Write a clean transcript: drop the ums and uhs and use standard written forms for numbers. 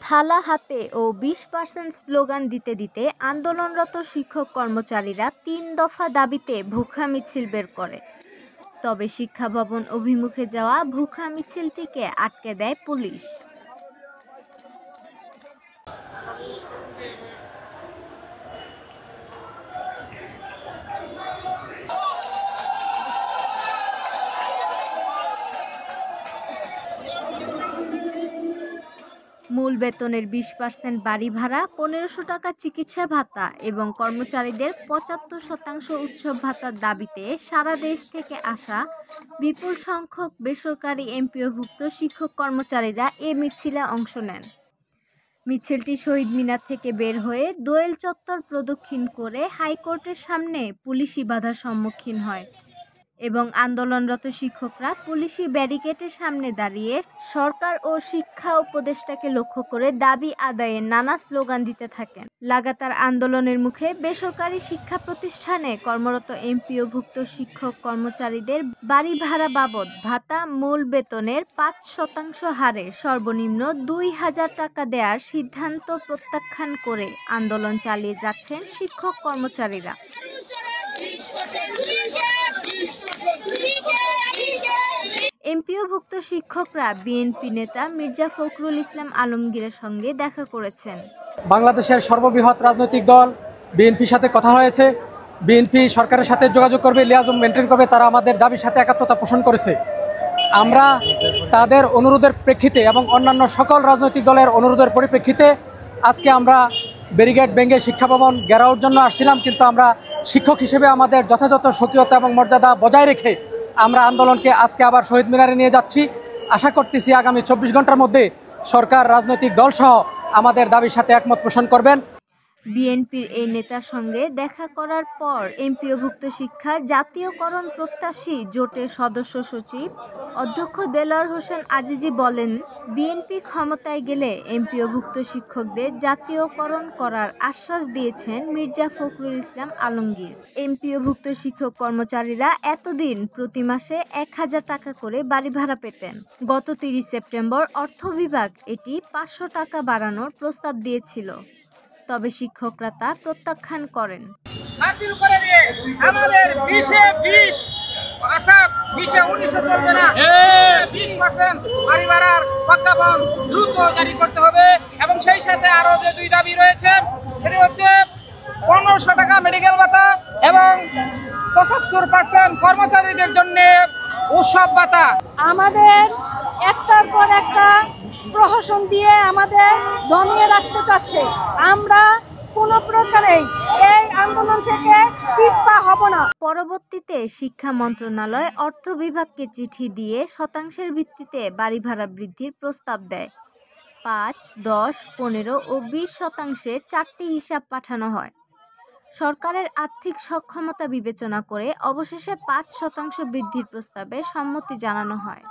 থালা হাতে ও 20% স্লোগান দিতে দিতে আন্দোলনরত শিক্ষক কর্মচারীরা 3 দফা দাবিতে ভুখা মিছিল বের করে। তবে শিক্ষা ভবন অভিমুখে যাওয়া ভুখা মিছিলটিকে আটকে দেয় পুলিশ। মূল বেতনের 20% বাড়ি ভাড়া, 1500 টাকা চিকিৎসা ভাতা এবং কর্মচারীদের 75% উৎসব ভাতার দাবিতে সারা দেশ থেকে আসা বিপুল সংখ্যক বেসরকারি এমপিওভুক্ত শিক্ষক কর্মচারীরা এ মিছিলে অংশ নেন। মিছিলটি শহীদ মিনার থেকে বের হয়ে দোয়েল চত্বর প্রদক্ষিণ করে হাইকোর্টের সামনে পুলিশি বাধার সম্মুখীন হয় এবং আন্দোলনরত শিক্ষকরা পুলিশি ব্যারিকেডের সামনে দাঁড়িয়ে সরকার ও শিক্ষা উপদেষ্টাকে লক্ষ্য করে দাবি আদায়ে নানা স্লোগান দিতে থাকেন। লাগাতার আন্দোলনের মুখে বেসরকারি শিক্ষা প্রতিষ্ঠানে কর্মরত এমপিওভুক্ত শিক্ষক কর্মচারীদের বাড়ি ভাড়া বাবদ ভাতা মূল বেতনের 5% হারে সর্বনিম্ন 2000 টাকা দেওয়ার সিদ্ধান্ত প্রত্যাখ্যান করে আন্দোলন চালিয়ে যাচ্ছেন শিক্ষক কর্মচারীরা। এমপিওভুক্ত শিক্ষকরা বিএনপি নেতা মির্জা ফখরুল ইসলাম আলমগীরের সঙ্গে দেখা করেছেন। বাংলাদেশের সর্ববৃহৎ রাজনৈতিক দল বিএনপির সাথে কথা হয়েছে। বিএনপি সরকারের সাথে যোগাযোগ করবে, লিয়াজম মেনটেন করবে। তারা আমাদের দাবির সাথে একাত্মতা পোষণ করেছে। আমরা তাদের অনুরোধের প্রেক্ষিতে এবং অন্যান্য সকল রাজনৈতিক দলের অনুরোধের পরিপ্রেক্ষিতে আজকে আমরা ব্যারিকেড ভেঙে শিক্ষা ভবন ঘেরাওর জন্য আসছিলাম, কিন্তু আমরা শিক্ষক হিসেবে আমাদের যথাযথ স্বকীয়তা এবং মর্যাদা বজায় রেখে আমরা আন্দোলনকে আজকে আবার শহীদ মিনারে নিয়ে যাচ্ছি। আশা করতেছি আগামী 24 ঘন্টার মধ্যে সরকার, রাজনৈতিক দলসহ আমাদের দাবির সাথে একমত পোষণ করবেন। বিএনপির এই নেতার সঙ্গে দেখা করার পর এমপিওভুক্ত শিক্ষা জাতীয়করণ প্রত্যাশী জোটের সদস্য সচিব অধ্যক্ষ দেলোয়ার হোসেন আজিজি বলেন, বিএনপি ক্ষমতায় গেলে এমপিওভুক্ত শিক্ষকদের জাতীয়করণ করার আশ্বাস দিয়েছেন মির্জা ফখরুল ইসলাম আলমগীর। এমপিওভুক্ত শিক্ষক কর্মচারীরা এতদিন প্রতি মাসে 1000 টাকা করে বাড়ি ভাড়া পেতেন। গত 30 সেপ্টেম্বর অর্থ বিভাগ এটি 500 টাকা বাড়ানোর প্রস্তাব দিয়েছিল, তবে শিক্ষকরা তা প্রত্যাখ্যান করেন। বাতিল করে দিয়ে আমাদের 20-20 অর্থাৎ 20-19 চলবে না, 20% বাড়ি ভাড়ার প্রজ্ঞাপন দ্রুত জারি করতে হবে এবং সেই সাথে আরো যে 2 দাবি রয়েছে, সেটি হচ্ছে 1500 টাকা মেডিকেল ভাতা এবং 75% কর্মচারীদের জন্য উৎসব ভাতা। আমাদের একটার পর একটা প্রহসন দিয়ে আমাদের দমিয়ে রাখতে চাচ্ছে। আমরা কোনো প্রকারেই এই আন্দোলন থেকে পিছপা হব না। পরবর্তীতে শিক্ষা মন্ত্রণালয় অর্থ বিভাগকে চিঠি দিয়ে শতাংশের ভিত্তিতে বাড়ি ভাড়া বৃদ্ধির প্রস্তাব দেয়। 5, 10, 15 ও 20% 4টি হিসাব পাঠানো হয়। সরকারের আর্থিক সক্ষমতা বিবেচনা করে অবশেষে 5% বৃদ্ধির প্রস্তাবে সম্মতি জানানো হয়।